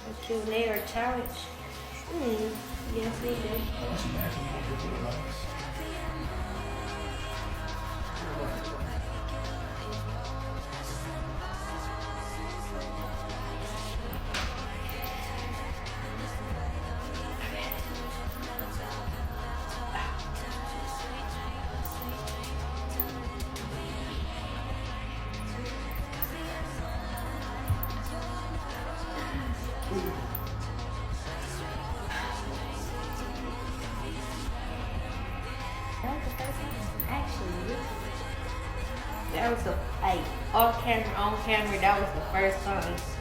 A Q&A or challenge? Yes, we do. That was the first one. Actually, that was the, like, off camera, on camera, that was the first time.